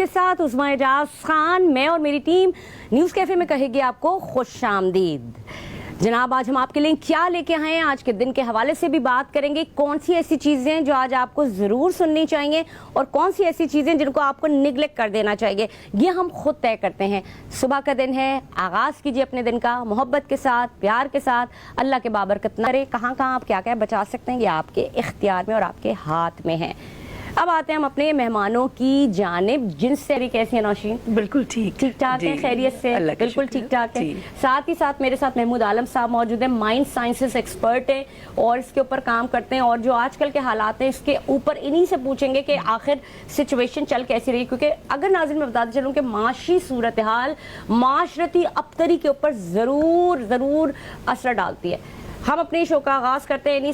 کے ساتھ عظمیٰ اعجاز خان، میں اور میری ٹیم نیوز کیفے میں کہے گی آپ کو خوش آمدید۔ جناب آج ہم آپ کے لیے کیا لے کے آئے ہیں، آج کے دن کے حوالے سے بھی بات کریں گے، کون سی ایسی چیزیں جو آج آپ کو ضرور سننی چاہیے اور کون سی ایسی چیزیں جن کو آپ کو نیگلیکٹ کر دینا چاہیے، یہ ہم خود طے کرتے ہیں۔ صبح کا دن ہے، آغاز کیجیے اپنے دن کا محبت کے ساتھ، پیار کے ساتھ، اللہ کے بابرکت نہ کرے، کہاں کہاں آپ کیا کیا بچا سکتے ہیں یہ آپ کے اختیار میں اور آپ کے ہاتھ میں ہے۔ اب آتے ہیں ہم اپنے مہمانوں کی جانب، جن سے کیسی ہیں نوشین؟ بالکل ٹھیک ٹھاک ہے، خیریت سے؟ بالکل ٹھیک ٹھاک ہے۔ ساتھ ہی ساتھ میرے ساتھ محمود عالم صاحب موجود ہیں، مائنڈ سائنسز ایکسپرٹ ہیں اور اس کے اوپر کام کرتے ہیں، اور جو آج کل کے حالات ہیں اس کے اوپر انہی سے پوچھیں گے کہ آخر سچویشن چل کیسی رہی، کیونکہ اگر ناظرین میں بتاتے چلوں کہ معاشی صورتحال معاشرتی ابتری کے اوپر ضرور اثر ڈالتی ہے۔ ہم اپنے شو کا آغاز کرتے ہیں انہی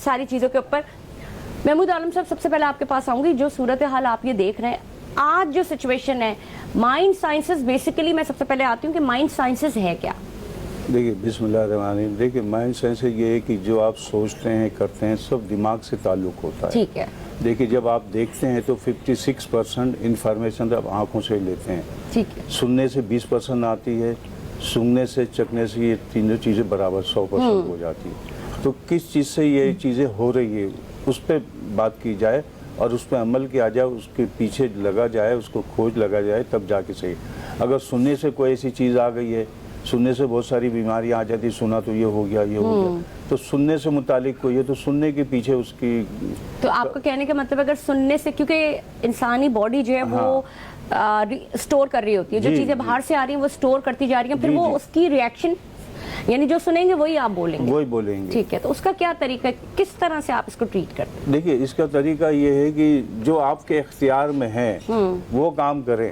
ساری چیزوں کے اوپر۔ محمود عالم صاحب، سب سے پہلے آپ کے پاس آؤں گی، جو صورتحال آپ یہ دیکھ رہے ہیں آج جو سچویشن ہے، مائنڈ سائنسز بیسیکلی، میں سب سے پہلے آتی ہوں کہ مائنڈ سائنسز ہے کیا؟ دیکھیے بسم اللہ الرحمن الرحیم، دیکھیے مائنڈ سائنس یہ ہے کہ جو آپ سوچتے ہیں کرتے ہیں سب دماغ سے تعلق ہوتا ہے۔ ٹھیک ہے۔ دیکھیے جب آپ دیکھتے ہیں تو 56% انفارمیشن آپ آنکھوں سے لیتے ہیں، ٹھیک ہے، سننے سے 20% آتی ہے، سننے سے چکھنے سے یہ تینوں چیزیں برابر 100% ہو جاتی ہے۔ تو کس چیز سے یہ چیزیں ہو رہی ہے اس پہ بات کی جائے اور اس پہ عمل کیا جائے، اس کے پیچھے لگا جائے، اس کو کھوج لگا جائے، تب جا کے صحیح۔ اگر سننے سے کوئی ایسی چیز آ گئی ہے، سننے سے بہت ساری بیماریاں آ جاتی، سنا تو یہ ہو گیا یہ ہو گیا، تو سننے سے متعلق کوئی ہے تو سننے کے پیچھے اس کی، تو آپ کو کہنے کا مطلب اگر سننے سے، کیونکہ انسانی باڈی جو ہے وہ سٹور کر رہی ہوتی ہے، جو چیزیں باہر سے آ رہی ہیں وہ سٹور کرتی جا رہی ہیں، پھر وہ اس کی ریاکشن یعنی جو سنیں گے وہی آپ بولیں گے، وہی بولیں گے۔ ٹھیک ہے، تو اس کا کیا طریقہ ہے، کس طرح سے آپ اس کو ٹریٹ کرتے ہیں؟ دیکھیے اس کا طریقہ یہ ہے کہ جو آپ کے اختیار میں ہے وہ کام کریں،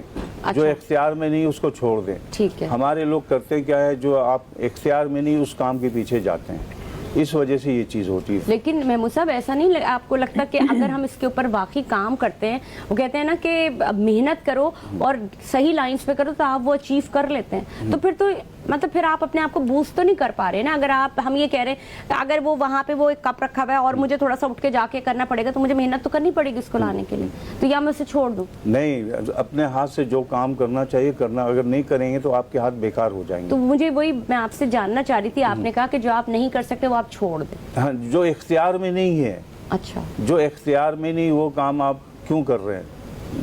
جو اختیار میں نہیں اس کو چھوڑ دیں۔ ٹھیک ہے۔ ہمارے لوگ کرتے کیا ہے، جو آپ اختیار میں نہیں اس کام کے پیچھے جاتے ہیں، اس وجہ سے یہ چیز ہوتی ہے۔ لیکن محمود صاحب ایسا نہیں آپ کو لگتا کہ اگر ہم اس کے اوپر واقعی کام کرتے ہیں، وہ کہتے ہیں نا کہ محنت کرو اور صحیح لائنز پہ کرو تو آپ وہ اچیو کر لیتے ہیں، تو پھر آپ اپنے آپ کو بوسٹ تو نہیں کر پا رہے نا؟ اگر ہم یہ کہہ رہے ہیں اگر وہ وہاں پہ وہ ایک کپ رکھا ہوا ہے اور مجھے تھوڑا سا اٹھ کے جا کے کرنا پڑے گا تو مجھے محنت تو کرنی پڑے گی اس کو لانے کے لیے، تو یا میں اسے چھوڑ دوں؟ نہیں، اپنے ہاتھ سے جو کام کرنا چاہیے کرنا، اگر نہیں کریں گے تو آپ کے ہاتھ بیکار ہو جائیں گے۔ تو مجھے وہی میں آپ سے جاننا چاہ رہی تھی، آپ نے کہا کہ جو آپ نہیں کر سکتے وہ آپ چھوڑ دیں۔ ہاں، جو اختیار میں نہیں ہے، اچھا، جو اختیار میں نہیں وہ کام آپ کیوں کر رہے ہیں؟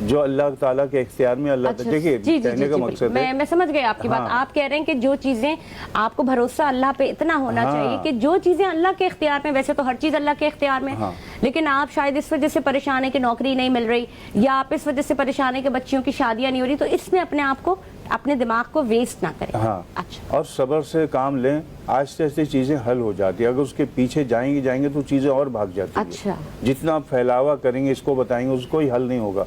جو اللہ تعالیٰ کے اختیار میں، اللہ دیکھیے کہنے کا مقصد ہے، میں سمجھ گئی آپ کی بات۔ آپ کہہ رہے ہیں کہ جو چیزیں آپ کو بھروسہ اللہ پہ اتنا ہونا چاہیے کہ جو چیزیں اللہ کے اختیار میں، ویسے تو ہر چیز اللہ کے اختیار میں، لیکن آپ شاید اس وجہ سے پریشان ہیں کہ نوکری نہیں مل رہی، یا آپ اس وجہ سے پریشان ہیں کہ بچیوں کی شادیاں نہیں ہو رہی، تو اس میں اپنے آپ کو، اپنے دماغ کو ویسٹ نہ کریں۔ اچھا، اور صبر سے کام لیں، آہستہ آہستہ چیزیں حل ہو جاتی ہیں۔ اگر اس کے پیچھے جائیں گے تو چیزیں اور بھاگ جاتی ہیں۔ اچھا، جتنا پھیلاوا کریں گے، اس کو بتائیں گے، اس کو ہی حل نہیں ہوگا۔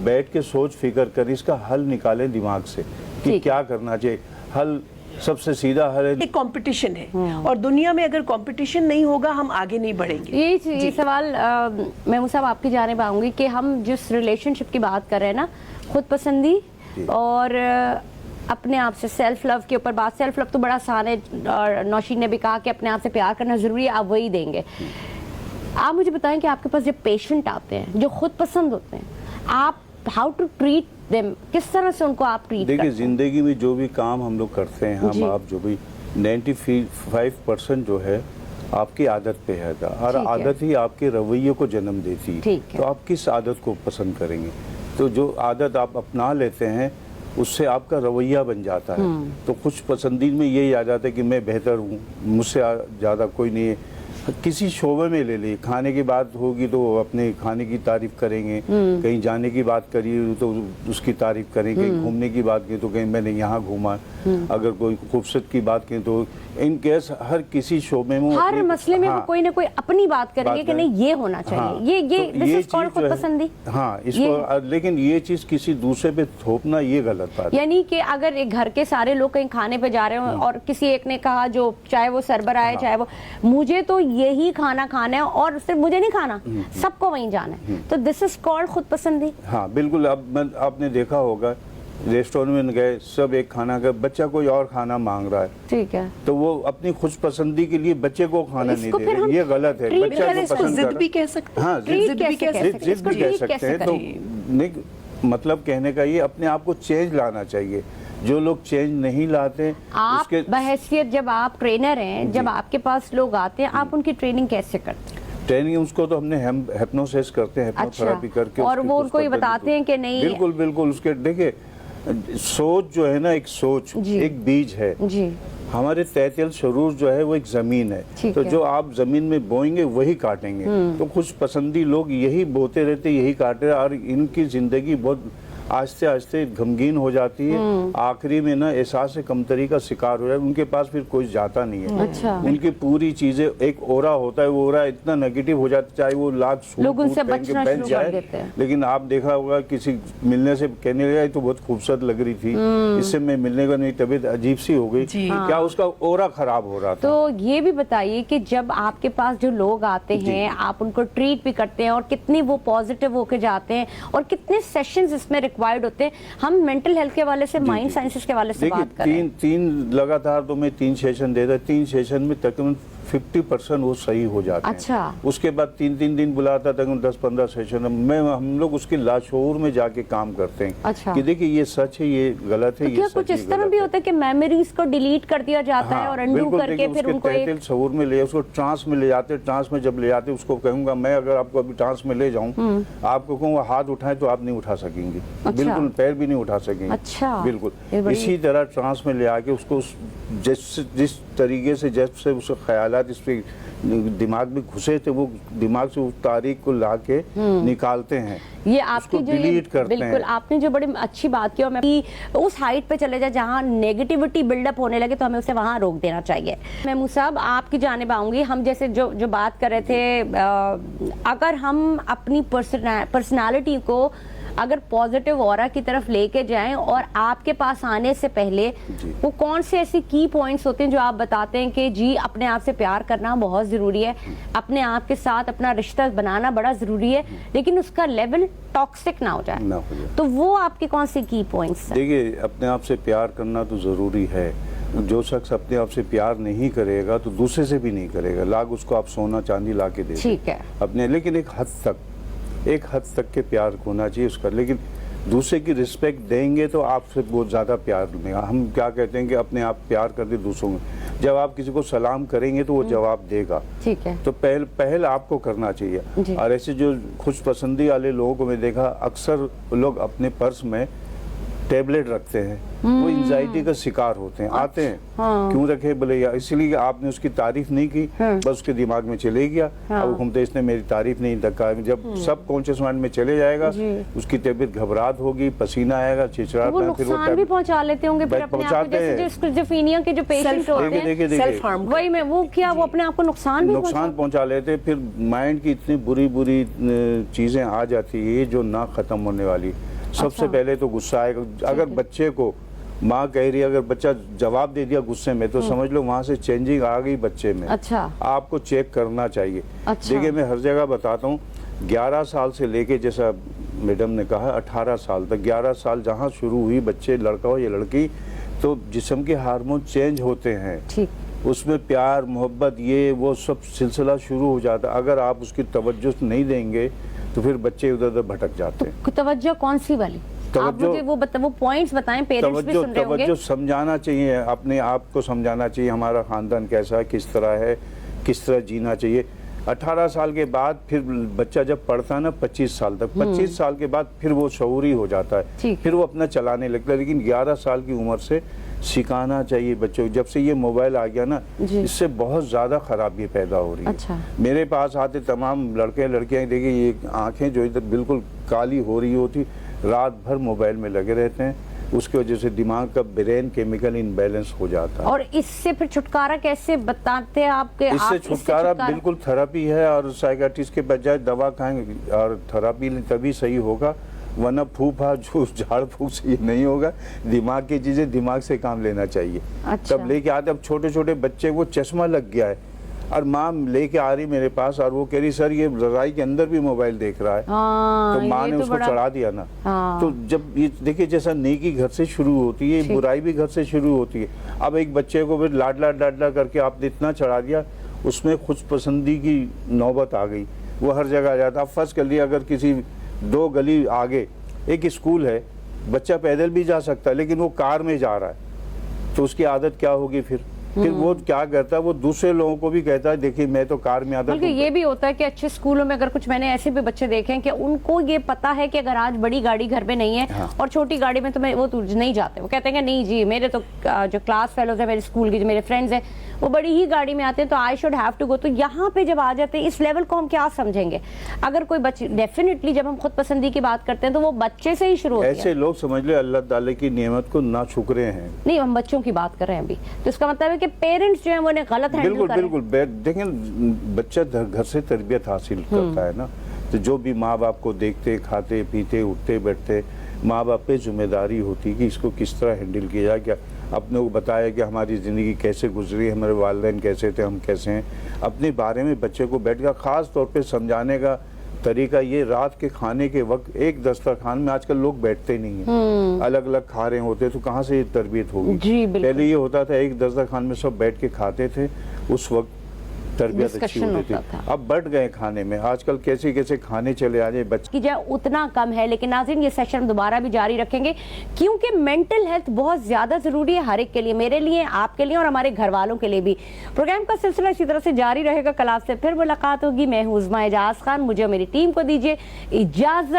بیٹھ کے سوچ فکر کریں، اس کا حل نکالیں دماغ سے کہ کیا کرنا چاہیے۔ حل سب سے سیدھا حل ہے، ایک کمپٹیشن ہے، اور دنیا میں اگر کمپٹیشن نہیں ہوگا ہم آگے نہیں بڑھیں گے۔ یہ سوال محمود صاحب آپ کی جانب آؤں گی کہ ہم جس ریلیشن شپ کی بات کر رہے ہیں نا، خود پسندی اور اپنے آپ سے سیلف لو کے اوپر بات، سیلف لو تو بڑا آسان ہے، اور نوشین نے بھی کہا کہ اپنے آپ سے پیار کرنا ضروری ہے، آپ وہی دیں گے۔ آپ مجھے بتائیں کہ آپ کے پاس جب پیشنٹ آتے ہیں جو خود پسند ہوتے ہیں، آپ ہاؤ ٹو ٹریٹ دیم، کس طرح سے ان کو آپ ٹریٹ کرتے ہیں؟ دیکھیں زندگی میں جو بھی کام ہم لوگ کرتے ہیں، ہم آپ جو بھی 95% جو ہے آپ کی عادت پہ ہے، اور عادت ہی آپ کے رویے کو جنم دیتی ہے، تو آپ کس عادت کو پسند کریں گے؟ تو جو عادت آپ اپنا لیتے ہیں اس سے آپ کا رویہ بن جاتا ہے۔ تو خوش پسندی میں یہی آ جاتا ہے کہ میں بہتر ہوں، مجھ سے زیادہ کوئی نہیں ہے۔ کسی شعبے میں لے لیں، کھانے کی بات ہوگی تو اپنے کھانے کی تعریف کریں گے، کہیں جانے کی بات کریے تو اس کی تعریف کریں گے، کہیں گھومنے کی بات کی تو کہیں میں نے یہاں گھوما، اگر کوئی خوبصورت کی بات کریں تو ان کیس ہر کسی شعبے میں، ہر مسئلے میں وہ کوئی نہ کوئی اپنی بات کریں گے کہ نہیں یہ ہونا چاہیے، یہ خود پسندی۔ ہاں، اس کو، لیکن یہ چیز کسی دوسرے پہ تھوپنا یہ غلط بات ہے۔ یعنی کہ اگر ایک گھر کے سارے لوگ کہیں کھانے پہ جا رہے ہوں اور کسی ایک نے کہا، جو چاہے وہ سربراہ ہے چاہے وہ، مجھے تو یہی کھانا کھانا ہے اور صرف مجھے نہیں کھانا، سب کو وہیں جانا ہے، تو دس از کالڈ خود پسندی۔ ہاں بالکل، اب آپ نے دیکھا ہوگا ریسٹورنٹ میں گئے، سب ایک کھانا کا، بچہ کوئی اور کھانا مانگ رہا ہے، ٹھیک ہے، تو وہ اپنی خوش پسندی کے لیے بچے کو کھانا نہیں دے رہے، یہ غلط ہے۔ بچہ کو پسند ضد بھی کہہ سکتے ہیں، ہاں، ضد بھی کہہ سکتے ہیں، تو مطلب کہنے کا یہ اپنے آپ کو چینج لانا چاہیے. جو لوگ چینج نہیں لاتے آپ بحیثیت جب آپ ٹرینر ہیں, جب آپ کے پاس لوگ آتے ہیں, آپ ان کی ٹریننگ کیسے کرتے ہیں؟ ٹریننگ اس کو تو ہم نے ہپنوسس کرتے ہیں, ہپنوتھراپی کر کے, اور وہ ان کو یہ بتاتے ہیں کہ نہیں. بالکل بالکل. اس کے دیکھیں سوچ جو ہے نا, ایک سوچ ایک بیج ہے. ہمارے تحت شعور جو ہے وہ ایک زمین ہے, تو جو آپ زمین میں بوئیں گے وہی کاٹیں گے. تو خوش پسندی لوگ یہی بوتے رہتے, یہی کاٹے, اور ان کی زندگی بہت آہستہ آہستہ غمگین ہو جاتی ہے. آخری میں نا احساس کمتری کا شکار ہو جائے, ان کے پاس پھر کوئی جاتا نہیں ہے. ان کی پوری چیزیں ایک اورا ہوتا ہے, وہ اورا اتنا نیگیٹو ہو جاتا ہے, چاہے وہ لاکھ سوٹ پہن کے بیٹھ جائے, لیکن آپ دیکھا ہوگا کسی ملنے سے کہنے لگا تو بہت خوبصورت لگ رہی تھی, اس سے میں ملنے کا نہیں, طبیعت عجیب سی ہو گئی, کیا اس کا اورا خراب ہو رہا تھا. تو یہ بھی بتائیے کہ جب آپ کے پاس جو لوگ آتے ہیں, آپ ان کو ٹریٹ بھی کرتے ہیں, اور کتنی وہ پازیٹیو ہو کے جاتے ہیں, اور کتنے سیشنز اس میں ریکوائرڈ ہوتے ہیں. ہم مینٹل ہیلتھ کے حوالے سے, مائنڈ سائنسز کے حوالے سے بات کریں. تین لگاتار تو میں 3 سیشن دیتا, 3 سیشن میں تقریباً 50% وہ صحیح ہو جاتے ہیں. اچھا. اس کے بعد 3 دن بلاتا تھا, 10-15 سیشن میں ہم لوگ اس کے لاشعور میں جا کے کام کرتے ہیں. اچھا. کہ دیکھیں یہ سچ ہے, یہ غلط ہے, یہ کیا کچھ اس طرح بھی ہوتا ہے کہ میموریز کو ڈیلیٹ کر دیا جاتا ہے اور انڈو کر کے پھر ان کو ایک شعور میں لے, اس کو ٹرانس میں لے جاتے. ٹرانس میں جب لے جاتے اس کو کہوں گا میں, اگر آپ کو ابھی ٹرانس میں لے جاؤں, آپ کو کہوں گا ہاتھ اٹھائیں تو آپ نہیں اٹھا سکیں گے, بالکل پیر بھی نہیں اٹھا سکیں گے. اچھا. بالکل اسی طرح ٹرانس میں لے آ کے اس کو جس طریقے سے جیسے اس خیالات اس پہ دماغ میں گھسے تھے, وہ دماغ سے اس تاریخ کو لا کے نکالتے ہیں. یہ آپ کی جو بالکل آپ نے جو بڑی اچھی بات کی, اور میں اس ہائٹ پہ چلے جائے جہاں نیگیٹیوٹی بلڈ اپ ہونے لگے تو ہمیں اسے وہاں روک دینا چاہیے. محمود صاحب آپ کی جانب آؤں گی. ہم جیسے جو بات کر رہے تھے, اگر ہم اپنی پرسنالٹی کو اگر پازیٹیو اورا کی طرف لے کے جائیں, اور آپ کے پاس آنے سے پہلے وہ کون سے ایسی کی پوائنٹس ہوتے ہیں جو آپ بتاتے ہیں کہ جی اپنے آپ سے پیار کرنا بہت ضروری ہے, اپنے آپ کے ساتھ اپنا رشتہ بنانا بڑا ضروری ہے, لیکن اس کا لیول ٹاکسک نہ ہو جائے, تو وہ آپ کے کون سے کی پوائنٹس ہیں؟ دیکھیے اپنے آپ سے پیار کرنا تو ضروری ہے. جو شخص اپنے آپ سے پیار نہیں کرے گا تو دوسرے سے بھی نہیں کرے گا. لاکھ اس کو آپ سونا چاندی لا کے دے ٹھیک ہے اپنے, لیکن ایک حد تک کے پیار ہونا چاہیے اس کا. لیکن دوسرے کی رسپیکٹ دیں گے تو آپ سے بہت زیادہ پیار ملے گا. ہم کیا کہتے ہیں کہ اپنے آپ پیار کر دیں دوسروں میں. جب آپ کسی کو سلام کریں گے تو وہ جواب دے گا, ٹھیک ہے, تو پہل آپ کو کرنا چاہیے. اور ایسے جو خوش پسندی والے لوگوں کو میں دیکھا, اکثر لوگ اپنے پرس میں ٹیبلٹ رکھتے ہیں, وہ انزائٹی کا شکار ہوتے ہیں. آتے ہیں کیوں رکھے بولے, یا اس لیے آپ نے اس کی تعریف نہیں کی, بس اس کے دماغ میں چلے گیا, اب گھومتے اس نے میری تعریف نہیں دکھا. جب سب کانشیس مائنڈ میں چلے جائے گا, اس کی طبیعت گھبراہٹ ہوگی, پسینہ آئے گا, چچڑاتا ہے, پھر وہ نقصان بھی پہنچا لیتے ہوں گے پھر اپنے آپ کو. جیسے اسکیزوفرینیا کے جو پیشنٹ ہوتے ہیں, سیلف ہارم, وہی میں وہ کیا وہ اپنے آپ کو نقصان پہنچا لیتے ہیں. پھر مائنڈ کی اتنی بری چیزیں آ جاتی ہے جو نہ ختم ہونے والی. سب سے پہلے تو غصہ آئے گا. اگر بچے کو ماں کہہ رہی ہے, اگر بچہ جواب دے دیا غصے میں, تو سمجھ لو وہاں سے چینجنگ آ گئی بچے میں. آپ کو چیک کرنا چاہیے. دیکھیں میں ہر جگہ بتاتا ہوں, 11 سال سے لے کے, جیسا میڈم نے کہا 18 سال تک, 11 سال جہاں شروع ہوئی, بچے لڑکا ہو یا لڑکی, تو جسم کے ہارمون چینج ہوتے ہیں, اس میں پیار محبت یہ وہ سب سلسلہ شروع ہو جاتا ہے. اگر آپ اس کی توجہ نہیں دیں گے تو پھر بچے ادھر ادھر بھٹک جاتے ہیں. توجہ کون سی والی؟ آپ مجھے وہ پوائنٹس بتائیں, پیرنٹس بھی سن رہے ہوں گے. توجہ سمجھانا چاہیے, اپنے آپ کو سمجھانا چاہیے, ہمارا خاندان کیسا ہے, کس طرح ہے, کس طرح جینا چاہیے. 18 سال کے بعد پھر بچہ جب پڑھتا ہے نا 25 سال تک, 25 سال کے بعد پھر وہ شعوری ہو جاتا ہے, پھر وہ اپنا چلانے لگتا ہے. لیکن 11 سال کی عمر سے سکھانا چاہیے بچوں کو. جب سے یہ موبائل آ گیا نا, اس سے بہت زیادہ خرابی پیدا ہو رہی ہے. میرے پاس آتے تمام لڑکے لڑکیاں, دیکھیں یہ آنکھیں جو ادھر بالکل کالی ہو رہی ہوتی, رات بھر موبائل میں لگے رہتے ہیں. اس کی وجہ سے دماغ کا برین کیمیکل انبیلنس ہو جاتا ہے. اور اس سے پھر چھٹکارا کیسے بتاتے ہیں آپ کے؟ اس سے چھٹکارا بالکل تھراپی ہے, اور سائیکیٹرسٹ کے بجائے دوا کھائیں اور تھراپی لیں تبھی صحیح ہوگا, ورنہ پھوپھا جو جھاڑ پھونک سے یہ نہیں ہوگا. دماغ کی چیزیں دماغ سے کام لینا چاہیے. تب لے کے آتے, اب چھوٹے چھوٹے بچے کو چشمہ لگ گیا ہے, اور ماں لے کے آ رہی میرے پاس, اور وہ کہہ رہی سر یہ رضائی کے اندر بھی موبائل دیکھ رہا ہے. تو ماں نے اس کو چڑھا دیا نا. تو جب یہ دیکھیں جیسا نیکی گھر سے شروع ہوتی ہے, برائی بھی گھر سے شروع ہوتی ہے. اب ایک بچے کو پھر لاڈلا کر کے آپ نے اتنا چڑھا دیا, اس میں خود پسندی کی نوبت آ گئی, وہ ہر جگہ آ جاتا. اب فرض کر لیا اگر کسی 2 گلی آگے ایک اسکول ہے، بچہ پیدل بھی جا سکتا ہے لیکن وہ کار میں جا رہا ہے، تو اس کی عادت کیا ہوگی پھر وہ کیا کرتا ہے، وہ دوسرے لوگوں کو بھی کہتا ہے دیکھیے میں تو کار میں آتا ہوں. بلکہ یہ بھی ہوتا ہے کہ اچھے اسکولوں میں اگر کچھ میں نے ایسے بھی بچے دیکھے ہیں کہ ان کو یہ پتا ہے کہ اگر آج بڑی گاڑی گھر میں نہیں ہے اور چھوٹی گاڑی میں تو وہ نہیں جاتے، وہ کہتے ہیں کہ نہیں جی میرے تو جو کلاس فیلوز ہیں میرے اسکول کی جو میرے فرینڈز ہیں وہ بڑی ہی گاڑی میں آتے ہیں تو I should have to go. تو یہاں پہ جب آ جاتے ہیں اس لیول کو ہم کیا سمجھیں گے؟ اگر کوئی بچے ڈیفینیٹلی جب ہم خود پسندی کی بات کرتے ہیں تو وہ بچے سے ہی شروع ہوتی ہے. ایسے لوگ سمجھ لے اللہ تعالی کی نعمت کو نہ شکرے ہیں. نہیں ہم بچوں کی بات کر رہے ہیں ابھی، تو اس کا مطلب ہے کہ پیرنٹس جو ہیں وہ غلط ہینڈل کر رہے ہیں. بالکل دیکھیں بچہ گھر سے تربیت حاصل کرتا ہے نا، تو جو بھی ماں باپ کو دیکھتے کھاتے پیتے اٹھتے بیٹھتے، ماں باپ پہ ذمہ داری ہوتی کہ اس کو کس طرح ہینڈل کیا جائے. کیا اپنے کو بتایا کہ ہماری زندگی کیسے گزری، ہمارے والدین کیسے تھے، ہم کیسے ہیں، اپنے بارے میں بچے کو بیٹھ کر خاص طور پہ سمجھانے کا طریقہ یہ رات کے کھانے کے وقت ایک دسترخوان میں آج کل لوگ بیٹھتے نہیں ہیں، الگ الگ کھا رہے ہوتے، تو کہاں سے یہ تربیت ہوگی؟ پہلے یہ ہوتا تھا ایک دسترخوان میں سب بیٹھ کے کھاتے تھے، اس وقت تربیت اچھی ہوتی تھی. اب بڑھ گئے کھانے میں، آج کل کیسے کیسے کھانے چلے آ جائے بچے کی جائے اتنا کم ہے. لیکن ناظرین یہ سیشن ہم دوبارہ بھی جاری رکھیں گے کیونکہ مینٹل ہیلتھ بہت زیادہ ضروری ہے ہر ایک کے لیے، میرے لیے، آپ کے لیے اور ہمارے گھر والوں کے لیے بھی. پروگرام کا سلسلہ اسی طرح سے جاری رہے گا، کل آپ سے پھر ملاقات ہوگی. میں ہوں عظمیٰ اعجاز خان، مجھے اور میری ٹیم کو دیجیے اجازت.